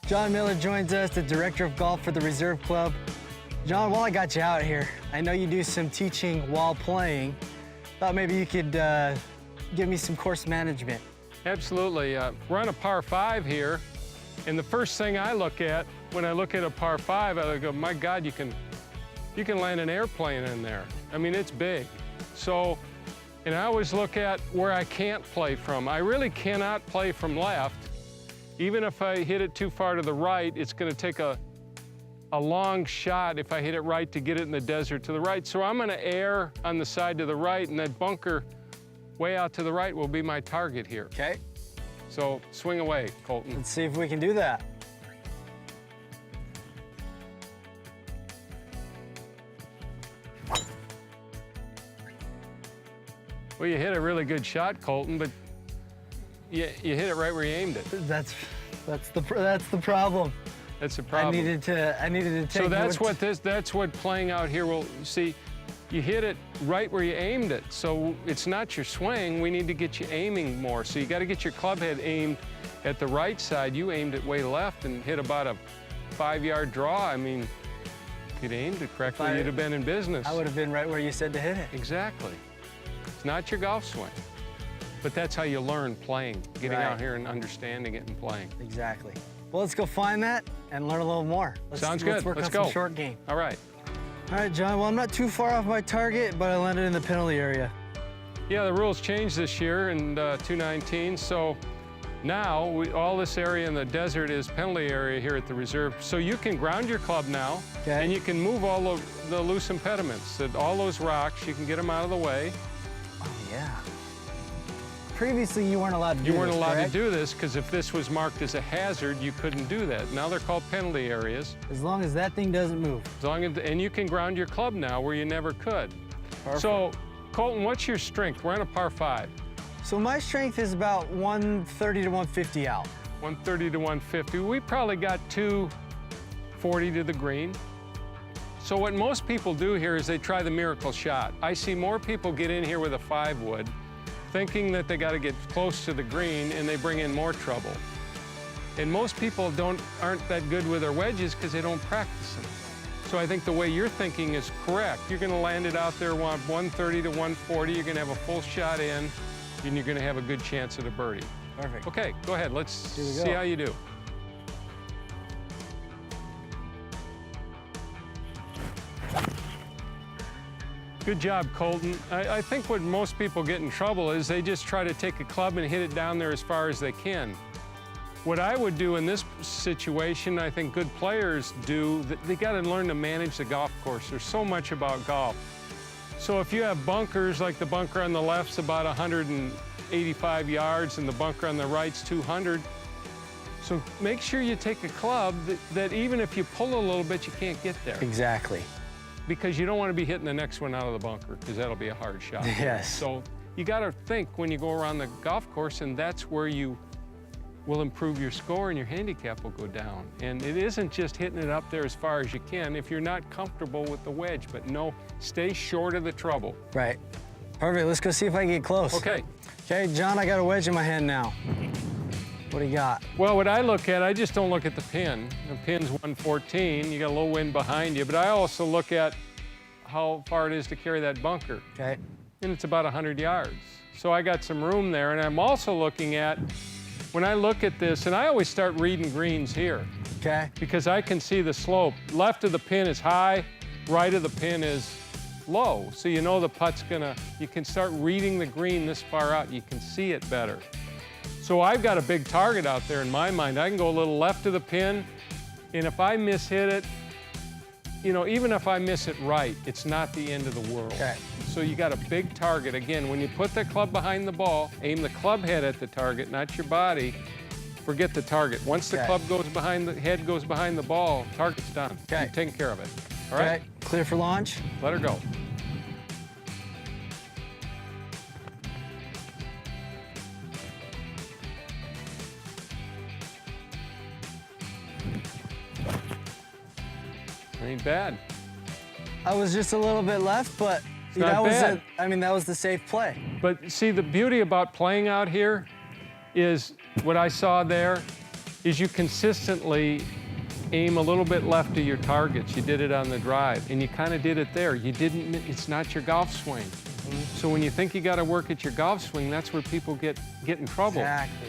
John Miller joins us, the Director of Golf for the Reserve Club. John, while I got you out here, I know you do some teaching while playing. Thought maybe you could give me some course management. Absolutely. We're on a par 5 here, and the first thing I look at when I look at a par 5, I go, my God, you can land an airplane in there. I mean, it's big. So, and I always look at where I can't play from. I really cannot play from left. Even if I hit it too far to the right, it's going to take a long shot if I hit it right to get it in the desert to the right. So I'm going to err on the side to the right, and that bunker way out to the right will be my target here. Okay. So swing away, Colton. Let's see if we can do that. Well, you hit a really good shot, Colton, but you hit it right where you aimed it. That's the problem. That's the problem. I needed to take. So that's what playing out here will see. You hit it right where you aimed it. So it's not your swing. We need to get you aiming more. So you got to get your club head aimed at the right side. You aimed it way left and hit about a 5-yard draw. I mean, if you'd aimed it correctly, you'd have been in business. I would have been right where you said to hit it. Exactly. It's not your golf swing. But that's how you learn playing, getting out here and understanding it and playing. Exactly. Well, let's go find that and learn a little more. Sounds good. Let's work on some short game. All right. All right, John. Well, I'm not too far off my target, but I landed in the penalty area. Yeah, the rules changed this year in 2019. So now all this area in the desert is penalty area here at the reserve. So you can ground your club now, and you can move all of the loose impediments. All those rocks, you can get them out of the way. Oh, yeah. Previously, you weren't allowed to do this, You weren't allowed correct? to do this because if this was marked as a hazard, you couldn't do that. Now they're called penalty areas. As long as that thing doesn't move. And you can ground your club now where you never could. Perfect. So, Colton, what's your strength? We're on a par 5. So my strength is about 130 to 150 out. 130 to 150. We probably got 240 to the green. So what most people do here is they try the miracle shot. I see more people get in here with a 5-wood thinking that they got to get close to the green, and they bring in more trouble. And most people aren't that good with their wedges because they don't practice them. So I think the way you're thinking is correct. You're going to land it out there 130 to 140. You're going to have a full shot in, and you're going to have a good chance at a birdie. Perfect. Okay, go ahead. Let's see how you do. Good job, Colton. I think what most people get in trouble is they just try to take a club and hit it down there as far as they can. What I would do in this situation, I think good players do, they got to learn to manage the golf course. There's so much about golf. So if you have bunkers, like the bunker on the left's about 185 yards and the bunker on the right's 200, so make sure you take a club that even if you pull a little bit, you can't get there. Exactly. Because you don't want to be hitting the next one out of the bunker, because that'll be a hard shot. Yes. So you got to think when you go around the golf course, and that's where you will improve your score and your handicap will go down. And it isn't just hitting it up there as far as you can if you're not comfortable with the wedge, but no, stay short of the trouble. Right. Perfect. Let's go see if I can get close. Okay. Okay, John, I got a wedge in my hand now. What do you got? Well, what I look at, I just don't look at the pin. The pin's 114. You got a little wind behind you, but I also look at how far it is to carry that bunker. Okay. And it's about 100 yards. So I got some room there, and I'm also looking at, when I look at this, and I always start reading greens here. Okay. Because I can see the slope. Left of the pin is high, right of the pin is low. So you know the putt's you can start reading the green this far out, you can see it better. So I've got a big target out there in my mind. I can go a little left of the pin, and if I mishit it, you know, even if I miss it right, it's not the end of the world. Okay. So you got a big target. Again, when you put the club behind the ball, aim the club head at the target, not your body. Forget the target. Once the club goes behind the head goes behind the ball, target's done. Okay. You've taken care of it. All right? Okay. Clear for launch. Let her go. Ain't bad. I was just a little bit left, but not bad. that was the safe play. But see, the beauty about playing out here is what I saw there. is you consistently aim a little bit left of your targets. You did it on the drive, and you kind of did it there. You didn't, it's not your golf swing. So when you think you got to work at your golf swing, that's where people get in trouble. Exactly.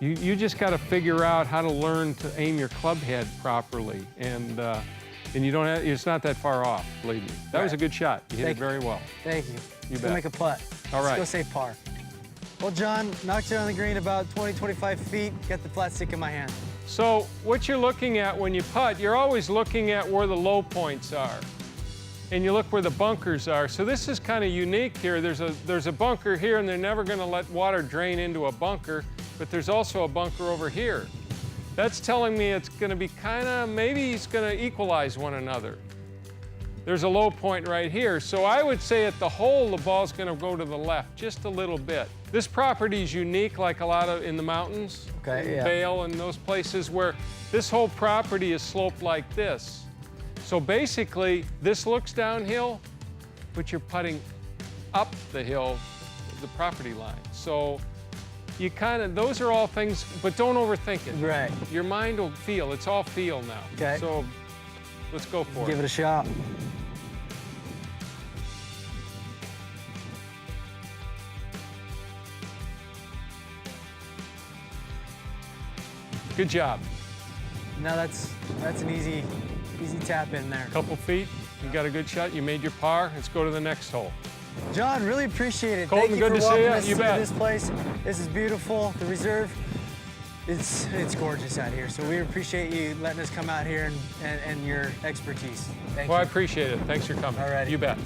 You just got to figure out how to learn to aim your club head properly, and you don't have, it's not that far off, believe me. That was a good shot. You hit it very well. Thank you. You Let's bet. go make a putt. All right. Let's go save par. Well, John, knocked it on the green about 20, 25 feet. Got the flat stick in my hand. So what you're looking at when you putt, you're always looking at where the low points are. And you look where the bunkers are. So this is kind of unique here. There's a bunker here, and they're never going to let water drain into a bunker, but there's also a bunker over here. That's telling me it's going to be kind of, maybe it's going to equalize one another. There's a low point right here. So I would say at the hole, the ball's going to go to the left just a little bit. This property is unique, like a lot of in the mountains, Vail and those places where this whole property is sloped like this. So basically, this looks downhill, but you're putting up the hill, the property line. So you kind of, those are all things, but don't overthink it. Right. Your mind will feel, it's all feel now. Okay. So let's go for it. Give it a shot. Good job. Now that's an easy tap in there. Couple feet, you got a good shot, you made your par. Let's go to the next hole. John, really appreciate it. Colton, Thank you good for to see walking you. us You through bet. this place. This is beautiful. The reserve, it's gorgeous out here. So we appreciate you letting us come out here and your expertise. Thank Well, I you. appreciate it. Thanks for coming. All righty. You bet.